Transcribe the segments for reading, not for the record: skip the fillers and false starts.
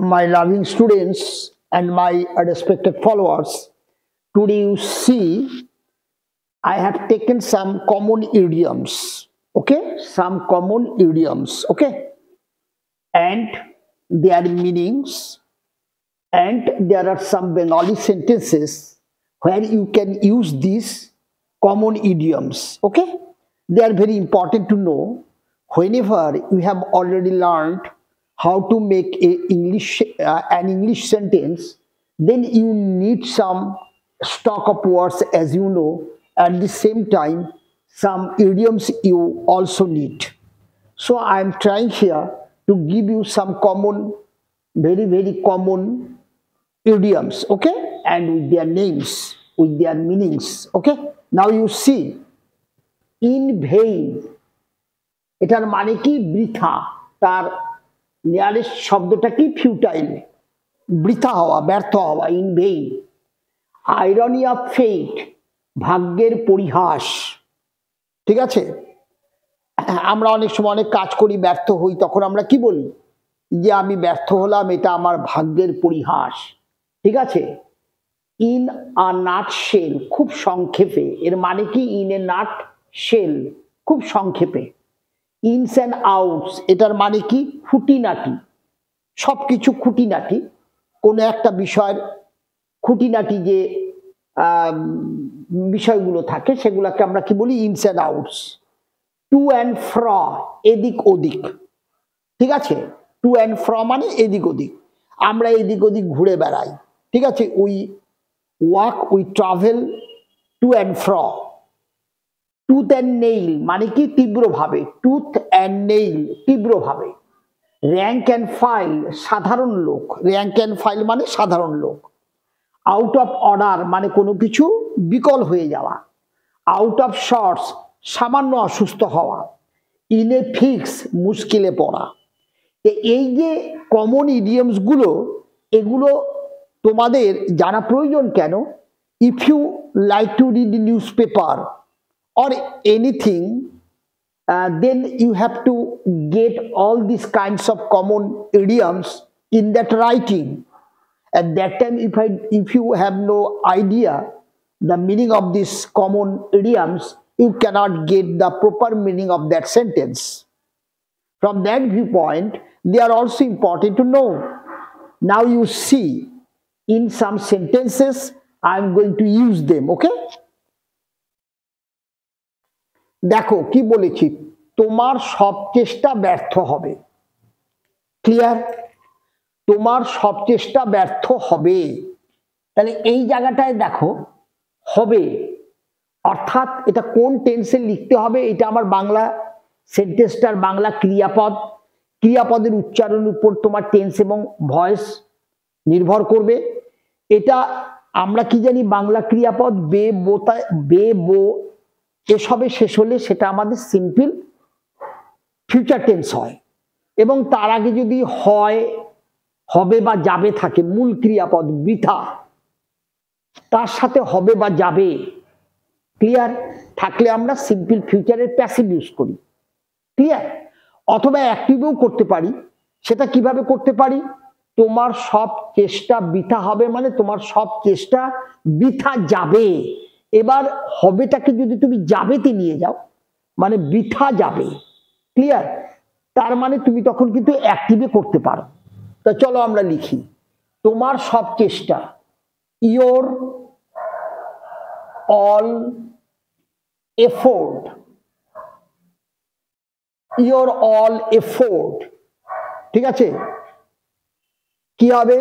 My loving students and my respected followers, today you see I have taken some common idioms, okay, some common idioms, okay, and their meanings, and there are some Bengali sentences where you can use these common idioms, okay. They are very important to know whenever you have already learned how to make an English sentence. Then you need some stock of words, as you know. At the same time, some idioms you also need. So I am trying here to give you some common, very common idioms, okay, and with their names, with their meanings, okay. Now you see, in vain, এটার মানে কি? বৃথা। তার nearest শব্দটা কি? Futile, বৃথা হওয়া, ব্যর্থ হওয়া, in vain. Irony of fate, ভাগ্যের পরিহাস, ঠিক আছে। আমরা অনেক সময় অনেক কাজ করি, ব্যর্থ হই, তখন আমরা কি বলি? যে আমি ব্যর্থ হলাম, এটা আমার ভাগ্যের পরিহাস, ঠিক আছে। ইন আ নাট শেল, খুব সংক্ষেপে, এর মানে কি? ইন এ নাট শেল, খুব সংক্ষেপে। ইনস অ্যান্ড আউটস, এটার মানে কি? খুঁটিনাটি, সবকিছু খুঁটিনাটি, কোনো একটা বিষয়ের খুঁটিনাটি যে বিষয়গুলো থাকে সেগুলোকে আমরা কি বলি? Ins and outs. To and fro, এদিক ওদিক, ঠিক আছে। টু অ্যান্ড ফ্র মানে এদিক ওদিক, আমরা এদিক ওদিক ঘুরে বেড়াই, ঠিক আছে। We walk, we travel to and fro. Tooth and nail মানে কি? তীব্রভাবে, টুথ অ্যান্ড নেইল, তীব্রভাবে। র্যাঙ্ক অ্যান্ড ফাইল, সাধারণ লোক, র্যাঙ্ক অ্যান্ড ফাইল মানে সাধারণ লোক। আউট অফ অর্ডার মানে কোনো কিছু বিকল হয়ে যাওয়া। আউট অফ শর্টস, সামান্য অসুস্থ হওয়া। ইন এ ফিক্স, মুশকিলে পড়া। এই যে কমন ইডিয়মসগুলো, এগুলো তোমাদের জানা প্রয়োজন কেন? If you like to read newspaper or anything, then you have to get all these kinds of common idioms in that writing. At that time, if you have no idea the meaning of these common idioms, you cannot get the proper meaning of that sentence. From that viewpoint, they are also important to know. Now you see, in some sentences, I am going to use them, okay? দেখো কি বলেছি, তোমার সব চেষ্টা ব্যর্থ হবে। Clear? তোমার সব চেষ্টা ব্যর্থ হবে। তাহলে এই জায়গাটায় দেখো, হবে, অর্থাৎ এটা কোন টেন্সে লিখতে হবে? এটা আমার বাংলা সেন্টেন্সটার বাংলা ক্রিয়াপদ, ক্রিয়াপদের উচ্চারণের উপর তোমার টেন্স এবং ভয়েস নির্ভর করবে। এটা আমরা কি জানি? বাংলা ক্রিয়াপদ বে, বোতা, বে, বো এসবে শেষ হলে সেটা আমাদের সিম্পল ফিউচার টেন্স হয়, এবং তার আগে যদি হয়, হবে বা যাবে থাকে, মূল ক্রিয়াপদ বৃথা, তার সাথে হবে বা যাবে ক্লিয়ার থাকলে আমরা সিম্পল ফিউচারের প্যাসিভ ইউজ করি। ক্লিয়ার? অথবা অ্যাক্টিভও করতে পারি। সেটা কিভাবে করতে পারি? তোমার সব চেষ্টা বৃথা হবে মানে তোমার সব চেষ্টা বৃথা যাবে। এবার হবেটাকে যদি তুমি যাবেতে নিয়ে যাও, মানে বৃথা যাবে, ক্লিয়ার? তার মানে তুমি তখন কিন্তু অ্যাক্টিভে করতে পারো। তো চলো আমরা লিখি, তোমার সব চেষ্টা, your all effort, your all effort, ঠিক আছে। কি হবে?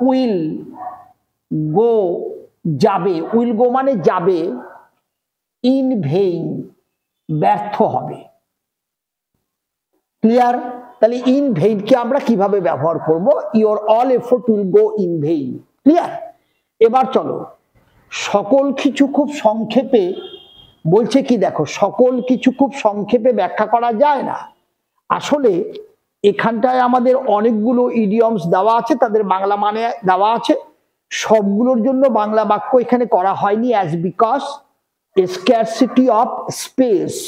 উইল গো, যাবে, উইল গো মানে যাবে, ইন ভেইন, ব্যর্থ হবে। ক্লিয়ার? তাহলে ইন ভেইনকে আমরা কিভাবে ব্যবহার করব? Your all effort will go in vein. Clear? এবার চলো, সকল কিছু খুব সংক্ষেপে বলছে কি? দেখো, সকল কিছু খুব সংক্ষেপে ব্যাখ্যা করা যায় না। আসলে এখানটায় আমাদের অনেকগুলো ইডিয়মস দেওয়া আছে, তাদের বাংলা মানে দেওয়া আছে। সবগুলোর জন্য বাংলা বাক্য এখানে করা হয়নি, as because a scarcity of space.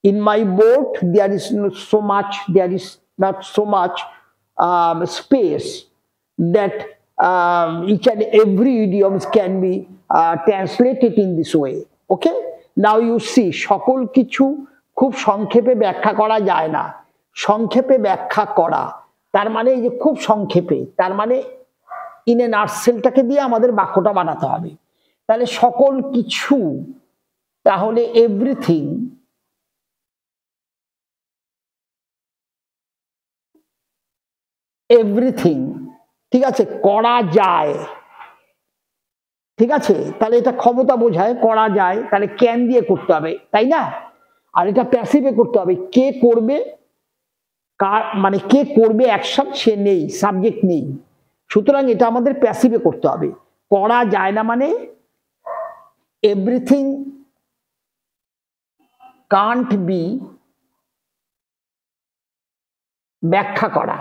In my boat there is so much, there is not so much space that each and every idioms can be translated in this way. Okay, now you see সকল কিছু খুব সংক্ষেপে ব্যাখ্যা করা যায় না। সংক্ষেপে ব্যাখ্যা করা তার মানে এই যে খুব সংক্ষেপে, তার মানে ইন এ নাটসেলটাকে দিয়ে আমাদের বাক্যটা বানাতে হবে। তাহলে সকল কিছু, তাহলে এভরিথিং, এভরিথিং, ঠিক আছে, করা যায়, ঠিক আছে, তাহলে এটা ক্ষমতা বোঝায়, করা যায়, তাহলে ক্যান দিয়ে করতে হবে, তাই না? আর এটা প্যাসিভে করতে হবে, কে করবে, কার মানে কে করবে অ্যাকশন, সে নেই, সাবজেক্ট নেই, সুতরাং এটা আমাদের প্যাসিভে করতে হবে। করা যায় না মানে এভরিথিং কান্ট বি, ব্যাখ্যা করা,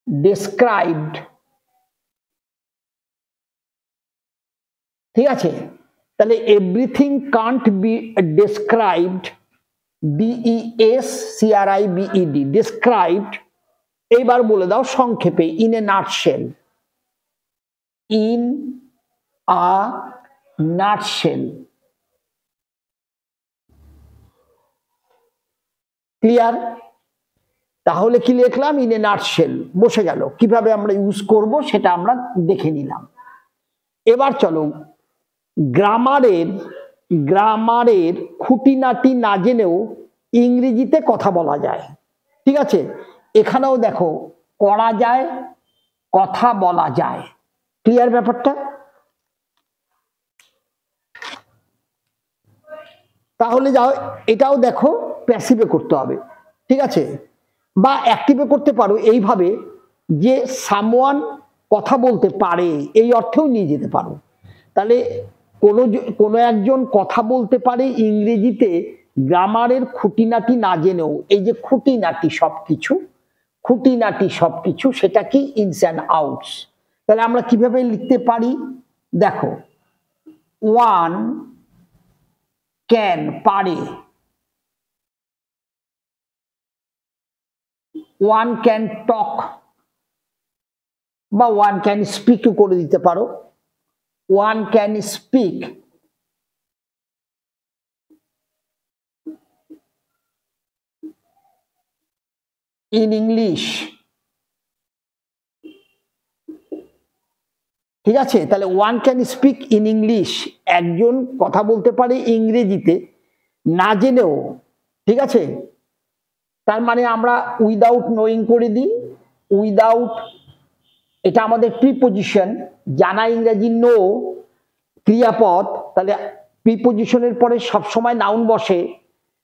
ডেসক্রাইবড, ঠিক আছে, তাহলে everything can't be described, DESCRIBED, described. এইবার বলে দাও সংক্ষেপে, in a nutshell, in a nutshell. Clear? তাহলে কি লিখলাম? ইন এ নাটশেল বসে গেল। কিভাবে আমরা ইউজ করব সেটা আমরা দেখে নিলাম। এবার চলো গ্রামারের খুঁটিনাটি না জেনেও ইংরেজিতে কথা বলা যায়, ঠিক আছে। এখানেও দেখো করা যায়, কথা বলা যায়। ক্লিয়ার ব্যাপারটা? তাহলে যাও এটাও দেখো প্যাসিভে করতে হবে, ঠিক আছে, বা অ্যাক্টিভে করতে পারো এইভাবে যে সামওয়ান কথা বলতে পারে, এই অর্থেও নিয়ে যেতে পারো। তাহলে কোনো একজন কথা বলতে পারে ইংরেজিতে গ্রামারের খুঁটিনাটি না জেনেও। এই যে খুঁটিনাটি সবকিছু সেটা কি? ইনস অ্যান্ড আউটস। তাহলে আমরা কিভাবে লিখতে পারি দেখো, ওয়ান ক্যান, পারে, ওয়ান ক্যান টক, বা ওয়ান ক্যান স্পিক করে দিতে পারো, one can speak in English, ঠিক আছে। তাহলে one can speak in English, একজন কথা বলতে পারে ইংরেজিতে না জেনেও, ঠিক আছে। তার মানে আমরা উইদাউট নোয়িং করে দিই, উইদাউট, এটা আমাদের প্রিপজিশন, জানা ইংরেজি নো, ক্রিয়াপদ, তাহলে প্রিপজিশনের পরে সবসময় নাউন বসে,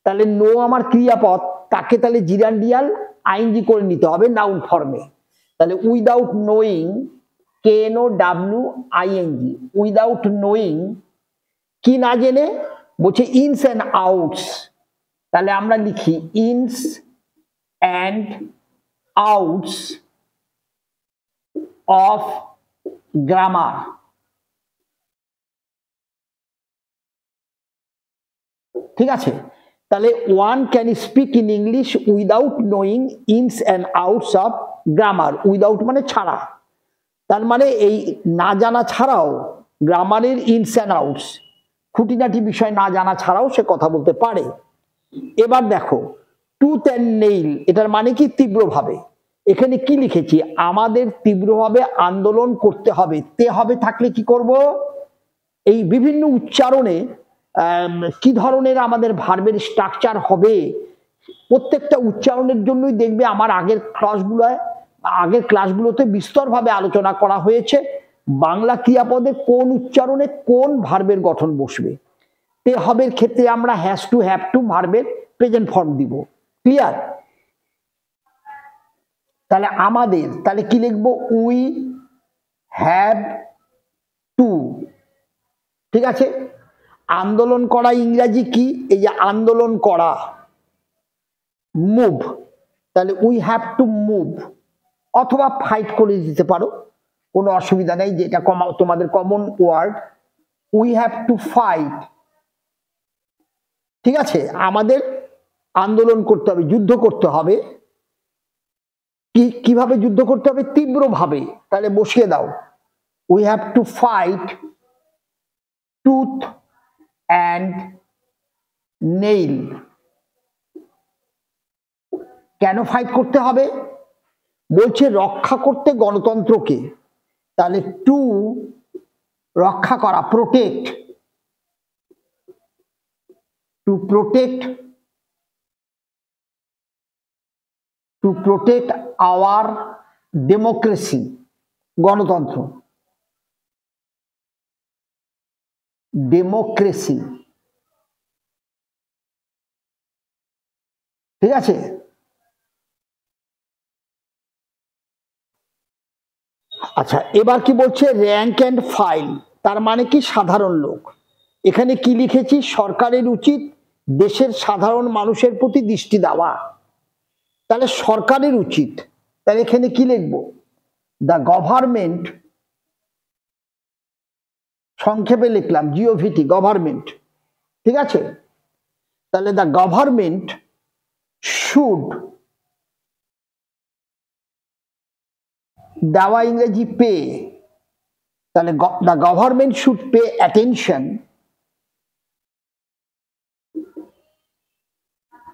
তাহলে নো আমার ক্রিয়াপদ, তাকে তাহলে জিরান্ডিয়াল আইএনজি করে নিতে হবে নাউন ফর্মে। তাহলে without knowing, KNOWING, without knowing, কি না জেনে, বলছে ইনস অ্যান্ড আউটস। তাহলে আমরা লিখি ইনস অ্যান্ড আউটস অফ গ্রামার, ঠিক আছে। তাহলে one can speak in English without knowing ins and outs of grammar, without মানে ছাড়া, তার মানে এই না জানা ছাড়াও গ্রামারের ইনস অ্যান্ড আউটস, খুঁটিনাটি বিষয় না জানা ছাড়াও সে কথা বলতে পারে। এবার দেখো টুথ অ্যান্ড নেইল, এটার মানে কি? তীব্রভাবে। এখানে কি লিখেছি? আমাদের তীব্রভাবে আন্দোলন করতে হবে। তে হবে থাকলে কি করব? এই বিভিন্ন উচ্চারণে কি ধরনের আমাদের ভার্বের স্ট্রাকচার হবে, প্রত্যেকটা উচ্চারণের জন্যই দেখবে আমার আগের ক্লাসগুলোতে বিস্তরভাবে আলোচনা করা হয়েছে বাংলা ক্রিয়াপদে কোন উচ্চারণে কোন ভার্বের গঠন বসবে। তে হবের ক্ষেত্রে আমরা হ্যাজ টু, হ্যাভ টু ভার্বের প্রেজেন্ট ফর্ম দিব। ক্লিয়ার? তাহলে আমাদের, তাহলে কি লিখবো? উই হ্যাভ টু, ঠিক আছে। আন্দোলন করা ইংরাজি কি? এই যে আন্দোলন করা, মুভ, তাহলে উই হ্যাভ টু মুভ, অথবা ফাইট করে দিতে পারো, কোনো অসুবিধা নেই, যেটা তোমাদের common word, we have to fight, ঠিক আছে। আমাদের আন্দোলন করতে হবে, যুদ্ধ করতে হবে, কিভাবে যুদ্ধ করতে হবে? তীব্রভাবে। তাহলে বসিয়ে দাও, we have to fight tooth and nail. কেন ফাইট করতে হবে? বলছে রক্ষা করতে গণতন্ত্রকে। তাহলে টু রক্ষা করা, protect, to protect our democracy, গণতন্ত্র, ডেমোক্রেসি। ঠিক আছে? আচ্ছা, এবার কি বলছে? র্যাঙ্ক অ্যান্ড ফাইল, তার মানে কি? সাধারণ লোক। এখানে কি লিখেছি? সরকারের উচিত দেশের সাধারণ মানুষের প্রতি দৃষ্টি দেওয়া। তাহলে সরকারের উচিত, তাহলে এখানে কি লিখবো? দ্য গভর্নমেন্ট, সংক্ষেপে লিখলাম জিওভিটি, গভর্নমেন্ট। ঠিক আছে? তাহলে দ্য গভর্নমেন্ট শুড, দেওয়া ইংরেজি পে, তাহলে the government should pay attention,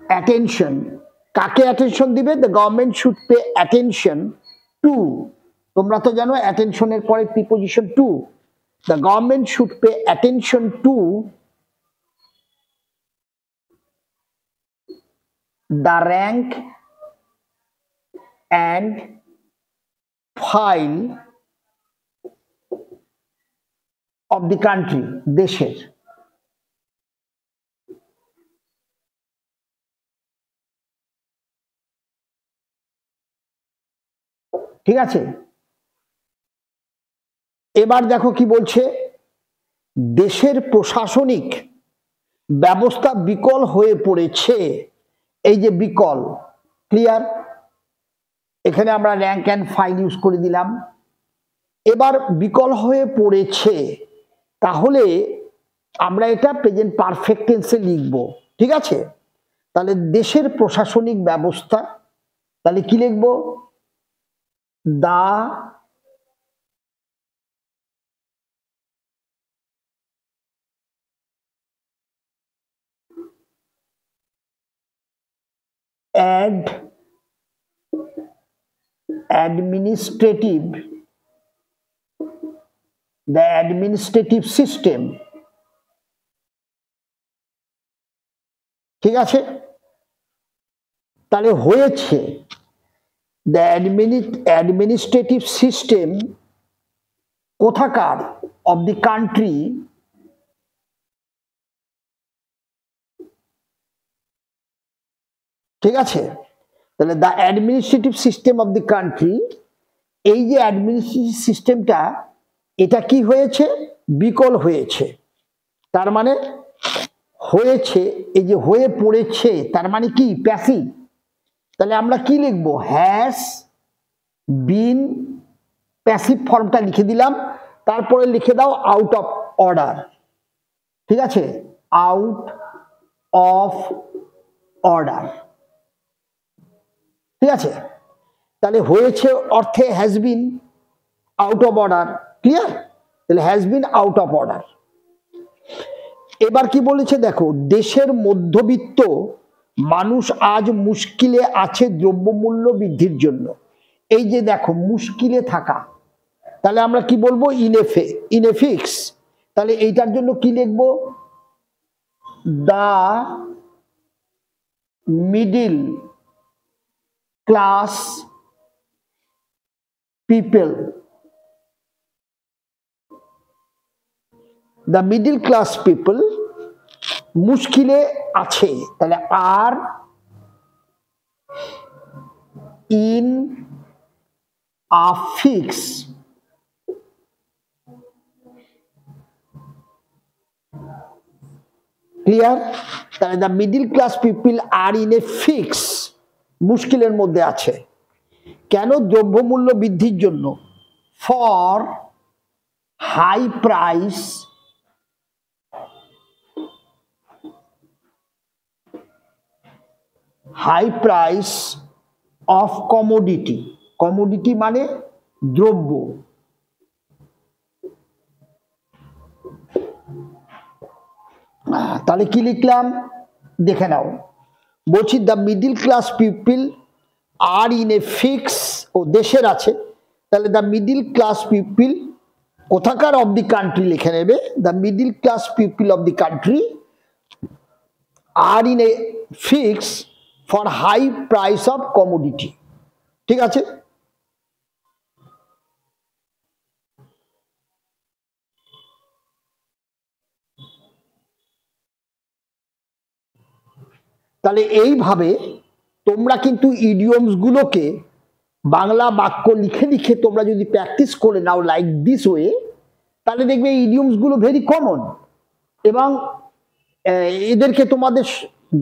attention, কাকে অ্যাটেনশন দিবে? The government should pay attention to, তোমরা তো জানো অ্যাটেনশনের পরে preposition two. The government should pay attention to the rank and file of the country, দেশের। ঠিক আছে? এবার দেখো কি বলছে? দেশের প্রশাসনিক ব্যবস্থা বিকল হয়ে পড়েছে। এই যে বিকল, ক্লিয়ার? এখানে আমরা র্যাঙ্ক অ্যান্ড ফাইল ইউজ করে দিলাম। এবার বিকল হয়ে পড়েছে, তাহলে আমরা এটা প্রেজেন্ট পারফেক্ট টেন্সে লিখব। ঠিক আছে? তাহলে দেশের প্রশাসনিক ব্যবস্থা, তাহলে কি লিখব? দা administrative system। ঠিক আছে? তাহলে হয়েছে দ্য অ্যাডমিনিস্ট্রেটিভ সিস্টেম কোথাকার? অফ দি কান্ট্রি, ঠিক আছে? তাহলে the administrative system of the country, এই যে অ্যাডমিনিস্ট্রেটিভ সিস্টেমটা, এটা কি হয়েছে? বিকল হয়েছে। তার মানে হয়েছে, এই যে হয়ে পড়েছে, তার মানে কি? প্যাসিভ। তাহলে আমরা কি লিখব? হ্যাজ বিন, প্যাসিভ ফর্মটা লিখে দিলাম। তারপরে লিখে দাও আউট অফ অর্ডার। ঠিক আছে? Out of order. ঠিক আছে? তাহলে হয়েছে অর্থে has been out of order. Clear? তাহলে has been out of order. এবার কি বলেছে দেখো? দেশের মধ্যবিত্ত মানুষ আজ মুশকিলে আছে দ্রব্যমূল্য বৃদ্ধির জন্য। এই যে দেখো মুশকিলে থাকা, তাহলে আমরা কি বলবো? ইনএফিক্স। তাহলে এইটার জন্য কি লিখবো? The middle class people, the middle class people মুশকিলে আছে। তাহলে আর ইন আফিক্স, ক্লিয়ার? তাহলে the middle class people are in a fix, মুশকিলের মধ্যে আছে। কেন? দ্রব্যমূল্য বৃদ্ধির জন্য। For high price of commodity, commodity মানে দ্রব্য। তাহলে কি লিখলাম দেখে নাও, বলছি the middle class people are in a fix, ও দেশের আছে, তাহলে দ্য মিডিল ক্লাস পিপল কোথাকার অফ দি কান্ট্রি লিখে নেবে, the middle class people of the country are in a fix for high price of commodity. ঠিক আছে, তাহলে এইভাবে তোমরা কিন্তু ইডিয়মস গুলোকে বাংলা বাক্য লিখে লিখে তোমরা যদি প্র্যাকটিস করে নাও লাইক দিস ওয়ে, তাহলে দেখবে ইডিয়মস গুলো ভেরি কমন, এবং এদেরকে তোমাদের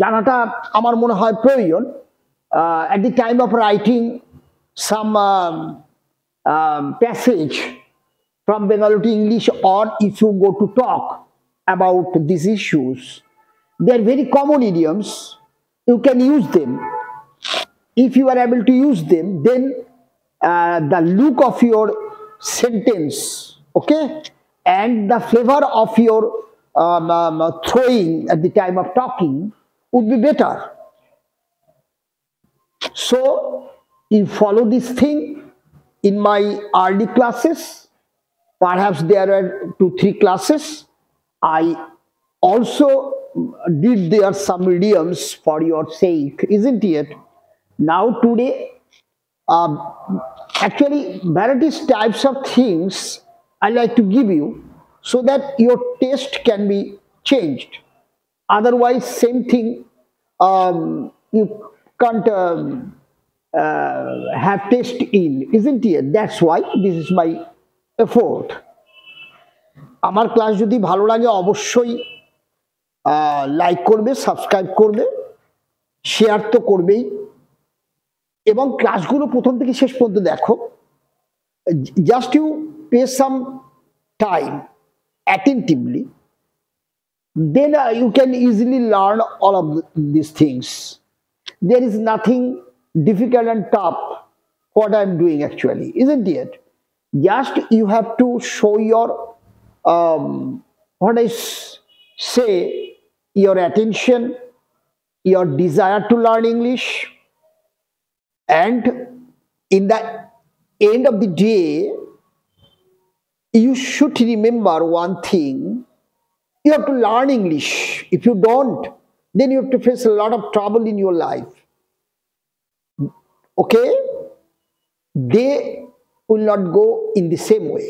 জানাটা আমার মনে হয় প্রয়োজন। at the time of writing some passage from Bengali to English, or if you go to talk about these issues, they are very common idioms. You can use them. If you are able to use them, then the look of your sentence, okay, and the flavor of your throwing at the time of talking would be better. So you follow this thing in my early classes. Perhaps there are 2-3 classes. I also did there some idioms for your sake, isn't it? Now today, actually various types of things I like to give you so that your taste can be changed. Otherwise, same thing you can't have taste in, isn't it? That's why this is my effort. আমার class যদি ভালো লাগে অবশ্যই like করবে, subscribe করবে, share তো করবেই, এবং ক্লাসগুলো প্রথম থেকে শেষ পর্যন্ত দেখো। Just you pay some time attentively, then you can easily learn all of these things. There is nothing difficult and tough what I'm doing actually, isn't it? Just you have to show your what I say, your attention, your desire to learn English, and in the end of the day you should remember one thing: you have to learn English. If you don't, then you have to face a lot of trouble in your life. Okay? They will not go in the same way.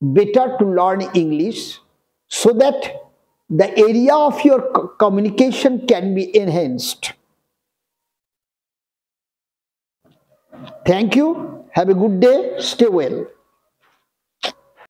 Better to learn English so that the area of your communication can be enhanced. Thank you. Have a good day. Stay well.